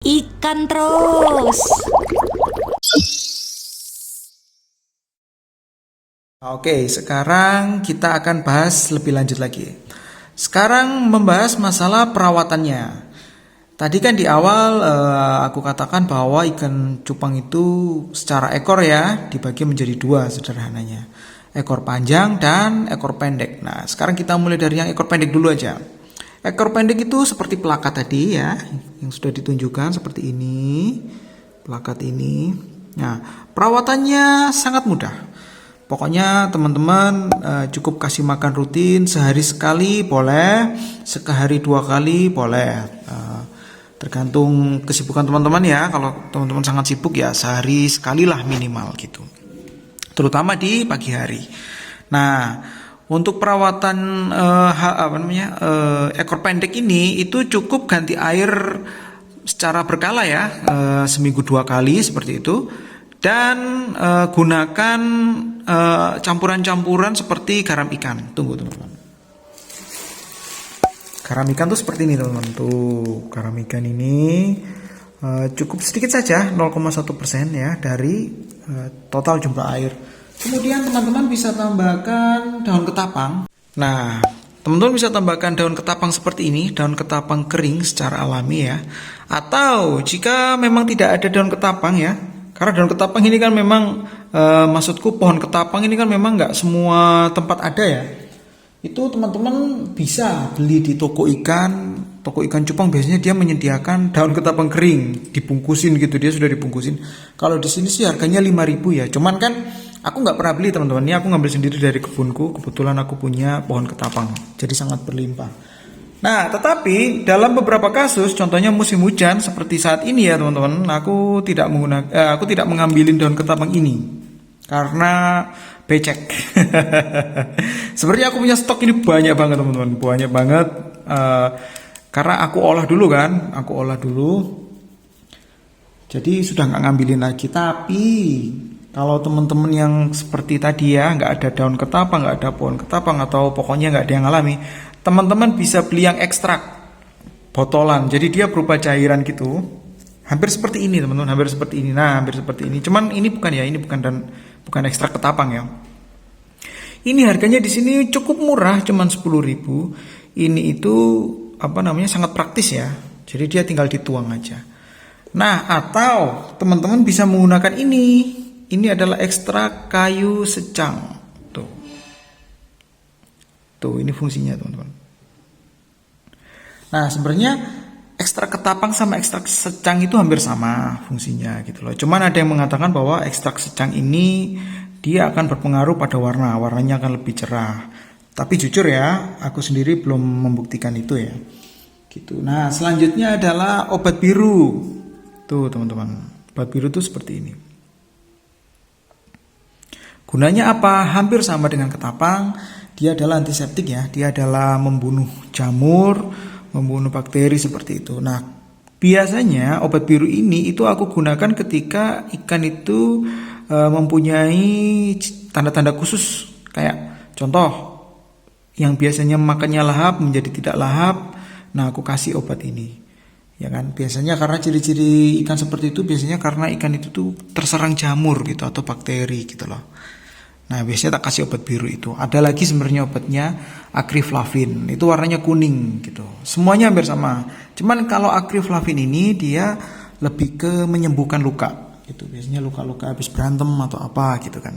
ikan terus. Oke, sekarang kita akan bahas lebih lanjut lagi. Sekarang membahas masalah perawatannya. Tadi kan di awal aku katakan bahwa ikan cupang itu secara ekor ya dibagi menjadi dua sederhananya. Ekor panjang dan ekor pendek. Nah, sekarang kita mulai dari yang ekor pendek dulu aja. Ekor pendek itu seperti plakat tadi ya, yang sudah ditunjukkan seperti ini. Plakat ini. Nah, perawatannya sangat mudah. Pokoknya teman-teman cukup kasih makan rutin, sehari sekali boleh, sehari 2 kali boleh. Tergantung kesibukan teman-teman ya. Kalau teman-teman sangat sibuk ya sehari sekali lah minimal gitu. Terutama di pagi hari. Nah, untuk perawatan ekor pendek ini itu cukup ganti air secara berkala ya, seminggu 2 kali seperti itu. Dan gunakan campuran-campuran seperti garam ikan. Tunggu teman-teman. Garam ikan tuh seperti ini teman-teman. Tuh garam ikan ini cukup sedikit saja 0,1% ya dari total jumlah air. Kemudian teman-teman bisa tambahkan daun ketapang. Nah, teman-teman bisa tambahkan daun ketapang seperti ini, daun ketapang kering secara alami ya. Atau jika memang tidak ada daun ketapang ya, karena daun ketapang ini kan memang maksudku pohon ketapang ini kan memang nggak semua tempat ada ya. Itu teman-teman bisa beli di toko ikan cupang biasanya dia menyediakan daun ketapang kering, dibungkusin gitu, dia sudah dibungkusin. Kalau di sini sih harganya 5.000 ya. Cuman kan aku nggak pernah beli teman-teman, ini aku ngambil sendiri dari kebunku. Kebetulan aku punya pohon ketapang, jadi sangat berlimpah. Nah, tetapi dalam beberapa kasus, contohnya musim hujan seperti saat ini ya teman-teman, aku tidak mengambilin daun ketapang ini karena becek. Sebenarnya aku punya stok ini banyak banget teman-teman, banyak banget. Karena aku olah dulu. Jadi sudah nggak ngambilin lagi. Tapi kalau teman-teman yang seperti tadi ya, nggak ada daun ketapang, nggak ada pohon ketapang, atau pokoknya nggak ada yang alami, teman-teman bisa beli yang ekstrak botolan. Jadi dia berupa cairan gitu. Hampir seperti ini teman-teman, hampir seperti ini. Nah, hampir seperti ini. Cuman ini bukan ekstrak ketapang ya. Ini harganya di sini cukup murah, cuman 10.000. Ini itu sangat praktis ya. Jadi dia tinggal dituang aja. Nah, atau teman-teman bisa menggunakan ini. Ini adalah ekstrak kayu secang. Tuh, ini fungsinya teman-teman. Nah, sebenarnya ekstrak ketapang sama ekstrak secang itu hampir sama fungsinya gitu loh. Cuman ada yang mengatakan bahwa ekstrak secang ini dia akan berpengaruh pada warnanya akan lebih cerah. Tapi jujur ya, aku sendiri belum membuktikan itu ya. Gitu. Nah, selanjutnya adalah obat biru. Tuh teman-teman, obat biru tuh seperti ini. Gunanya apa? Hampir sama dengan ketapang. Dia adalah antiseptik ya. Dia adalah membunuh jamur, membunuh bakteri seperti itu. Nah, biasanya obat biru ini itu aku gunakan ketika ikan itu mempunyai tanda-tanda khusus. Kayak contoh, yang biasanya makannya lahap menjadi tidak lahap. Nah, aku kasih obat ini. Ya kan? Biasanya karena ciri-ciri ikan seperti itu biasanya karena ikan itu tuh terserang jamur gitu atau bakteri gitu loh. Nah, biasanya tak kasih obat biru itu. Ada lagi sebenarnya obatnya akriflavin. Itu warnanya kuning gitu. Semuanya hampir sama. Cuman kalau akriflavin ini dia lebih ke menyembuhkan luka gitu. Biasanya luka-luka habis berantem atau apa gitu kan.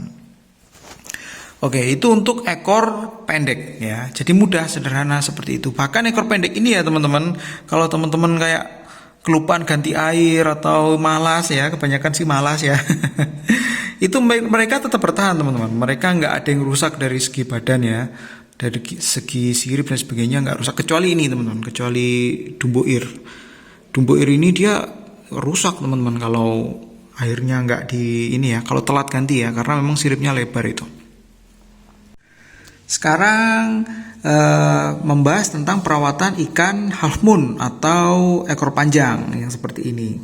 Oke, itu untuk ekor pendek ya. Jadi mudah, sederhana seperti itu. Bahkan ekor pendek ini ya teman-teman, kalau teman-teman kayak kelupaan ganti air atau malas ya, kebanyakan sih malas ya. Itu mereka tetap bertahan teman-teman. Mereka nggak ada yang rusak dari segi badan ya, dari segi sirip dan sebagainya nggak rusak. Kecuali ini teman-teman, kecuali dumboir. Dumboir ini dia rusak teman-teman kalau airnya nggak di ini ya, kalau telat ganti ya, karena memang siripnya lebar itu. Sekarang membahas tentang perawatan ikan half moon atau ekor panjang yang seperti ini.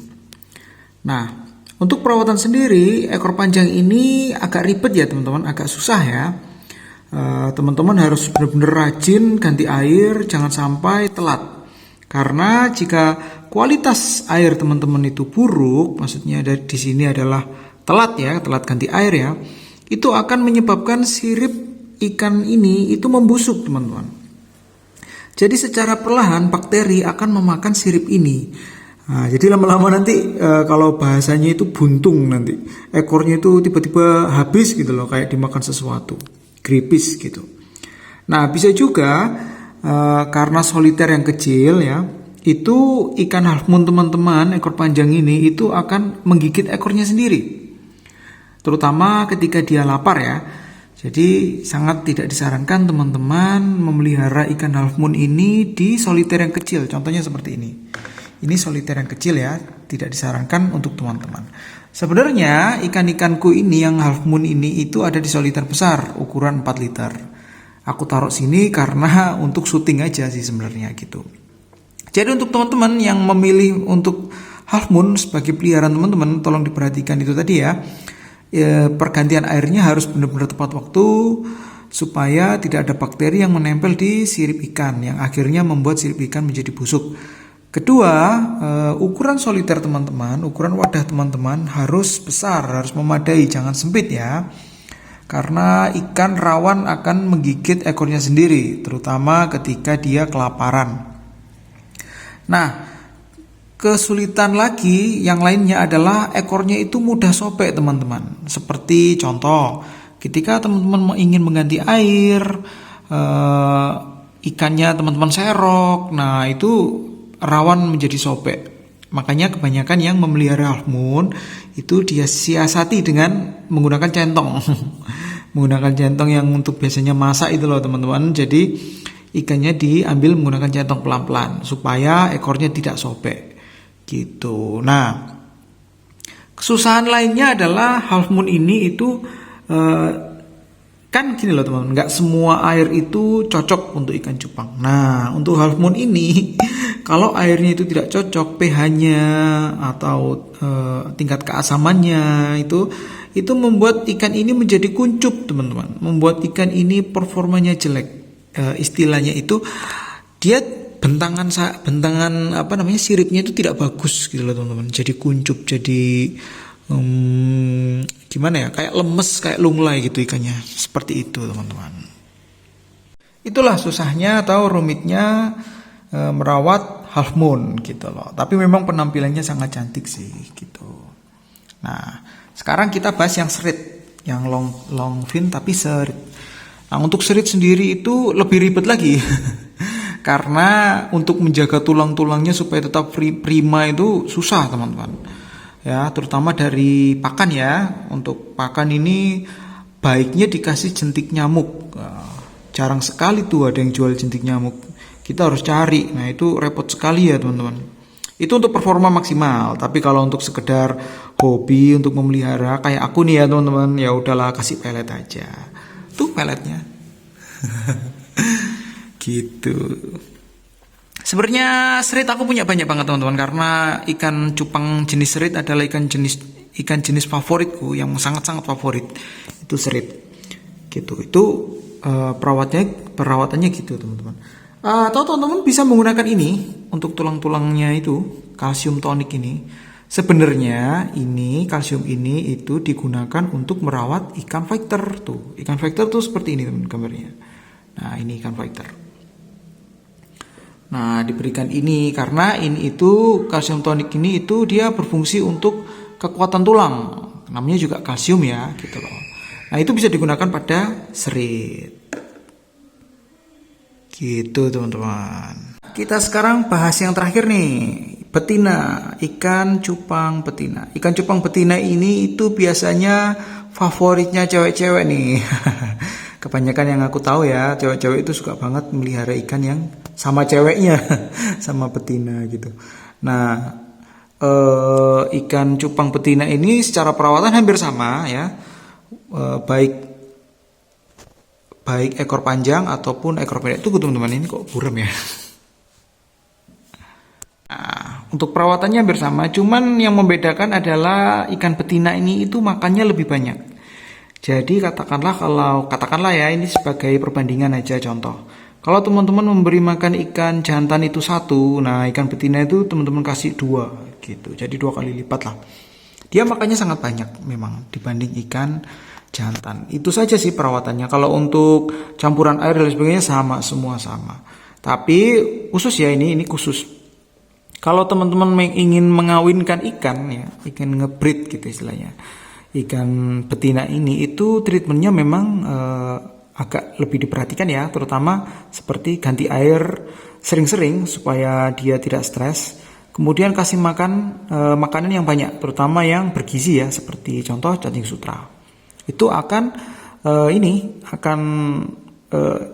Nah, untuk perawatan sendiri ekor panjang ini agak ribet ya teman-teman, agak susah ya. Teman-teman harus benar-benar rajin ganti air, jangan sampai telat. Karena jika kualitas air teman-teman itu buruk, maksudnya di sini adalah telat ya, telat ganti air ya, itu akan menyebabkan sirip ikan ini itu membusuk teman-teman. Jadi secara perlahan bakteri akan memakan sirip ini. Nah, jadi lama-lama nanti kalau bahasanya itu buntung, nanti ekornya itu tiba-tiba habis gitu loh, kayak dimakan sesuatu, gripis gitu. Nah bisa juga karena soliter yang kecil ya, itu ikan half moon teman-teman, ekor panjang ini itu akan menggigit ekornya sendiri. Terutama ketika dia lapar ya. Jadi sangat tidak disarankan teman-teman memelihara ikan half moon ini di soliter yang kecil. Contohnya seperti ini. Ini soliter yang kecil ya, tidak disarankan untuk teman-teman. Sebenarnya ikan-ikanku ini yang half moon ini itu ada di soliter besar, ukuran 4 liter. Aku taruh sini karena untuk syuting aja sih sebenarnya gitu. Jadi untuk teman-teman yang memilih untuk half moon sebagai peliharaan teman-teman, tolong diperhatikan itu tadi ya. Pergantian airnya harus benar-benar tepat waktu supaya tidak ada bakteri yang menempel di sirip ikan yang akhirnya membuat sirip ikan menjadi busuk. Kedua, ukuran soliter teman-teman, ukuran wadah teman-teman harus besar, harus memadai, jangan sempit ya. Karena ikan rawan akan menggigit ekornya sendiri, terutama ketika dia kelaparan. Nah, kesulitan lagi yang lainnya adalah ekornya itu mudah sobek teman-teman. Seperti contoh, ketika teman-teman ingin mengganti air, ikannya teman-teman serok, nah itu rawan menjadi sobek. Makanya kebanyakan yang memelihara half moon itu dia siasati dengan menggunakan centong. Menggunakan centong yang untuk biasanya masak itu loh teman-teman. Jadi ikannya diambil menggunakan centong pelan-pelan supaya ekornya tidak sobek. Gitu. Nah, kesusahan lainnya adalah half moon ini itu kan gini loh teman-teman, nggak semua air itu cocok untuk ikan cupang. Nah, untuk half moon ini kalau airnya itu tidak cocok, pH-nya atau tingkat keasamannya itu membuat ikan ini menjadi kuncup teman-teman, membuat ikan ini performanya jelek. Istilahnya itu dia bentangan siripnya itu tidak bagus gitu loh teman-teman, jadi kuncup, jadi gimana ya, kayak lemes, kayak lunglai gitu ikannya, seperti itu teman-teman. Itulah susahnya atau rumitnya merawat half moon gitu loh, tapi memang penampilannya sangat cantik sih gitu. Nah sekarang kita bahas yang serit, yang long fin tapi serit. Nah untuk serit sendiri itu lebih ribet lagi. Karena untuk menjaga tulang-tulangnya supaya tetap prima itu susah teman-teman. Ya, terutama dari pakan ya. Untuk pakan ini baiknya dikasih jentik nyamuk. Jarang sekali tuh ada yang jual jentik nyamuk. Kita harus cari. Nah, itu repot sekali ya teman-teman. Itu untuk performa maksimal. Tapi kalau untuk sekedar hobi untuk memelihara kayak aku nih ya teman-teman, ya udahlah kasih pelet aja. Tuh peletnya. Gitu. Sebenarnya serit aku punya banyak banget teman-teman, karena ikan cupang jenis serit adalah ikan jenis favoritku, yang sangat-sangat favorit itu serit. Gitu. Itu perawatannya gitu teman-teman. Atau teman-teman bisa menggunakan ini untuk tulang-tulangnya itu, kalsium tonik ini. Sebenarnya ini kalsium ini itu digunakan untuk merawat ikan fighter tuh. Ikan fighter tuh seperti ini teman gambarnya. Nah, ini ikan fighter. Nah, diberikan ini karena ini itu kalsium tonik ini itu dia berfungsi untuk kekuatan tulang. Namanya juga kalsium ya, gitu loh. Nah, itu bisa digunakan pada serit. Gitu, teman-teman. Kita sekarang bahas yang terakhir nih, betina, ikan cupang betina. Ikan cupang betina ini itu biasanya favoritnya cewek-cewek nih. Kebanyakan yang aku tahu ya, cewek-cewek itu suka banget melihara ikan yang sama ceweknya, sama betina gitu. Nah, ikan cupang betina ini secara perawatan hampir sama ya, baik ekor panjang ataupun ekor pendek. Tunggu teman-teman, ini kok buram ya. Nah, untuk perawatannya hampir sama, cuman yang membedakan adalah ikan betina ini itu makannya lebih banyak. Jadi katakanlah ya, ini sebagai perbandingan aja contoh. Kalau teman-teman memberi makan ikan jantan itu satu, nah ikan betina itu teman-teman kasih dua gitu. Jadi 2 kali lipat lah. Dia makannya sangat banyak memang dibanding ikan jantan. Itu saja sih perawatannya. Kalau untuk campuran air dan sebagainya sama, semua sama. Tapi khusus ya ini khusus. Kalau teman-teman ingin mengawinkan ikan ya, ikan ngebreed gitu istilahnya. Ikan betina ini itu treatmentnya memang agak lebih diperhatikan ya, terutama seperti ganti air sering-sering supaya dia tidak stres. Kemudian kasih makan makanan yang banyak, terutama yang bergizi ya, seperti contoh cacing sutra. Itu akan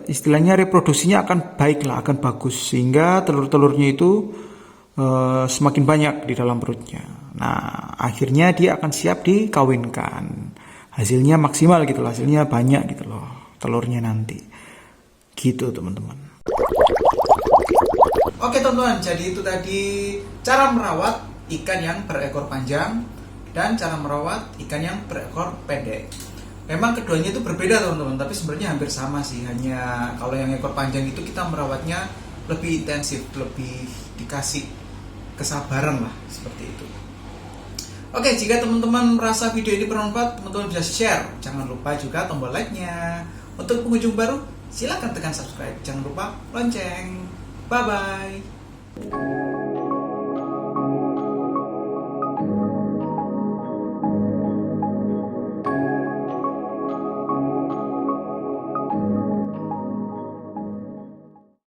istilahnya reproduksinya akan baik lah, akan bagus sehingga telur-telurnya itu semakin banyak di dalam perutnya. Nah, akhirnya dia akan siap dikawinkan. Hasilnya maksimal gitu loh, hasilnya banyak gitu loh telurnya nanti. Gitu teman-teman. Oke teman-teman, jadi itu tadi cara merawat ikan yang berekor panjang dan cara merawat ikan yang berekor pendek. Memang keduanya itu berbeda teman-teman, tapi sebenarnya hampir sama sih. Hanya kalau yang ekor panjang itu kita merawatnya lebih intensif, lebih dikasih kesabaran lah, seperti itu. Oke, jika teman-teman merasa video ini bermanfaat, teman-teman bisa share. Jangan lupa juga tombol like-nya. Untuk pengunjung baru, silakan tekan subscribe. Jangan lupa lonceng. Bye-bye.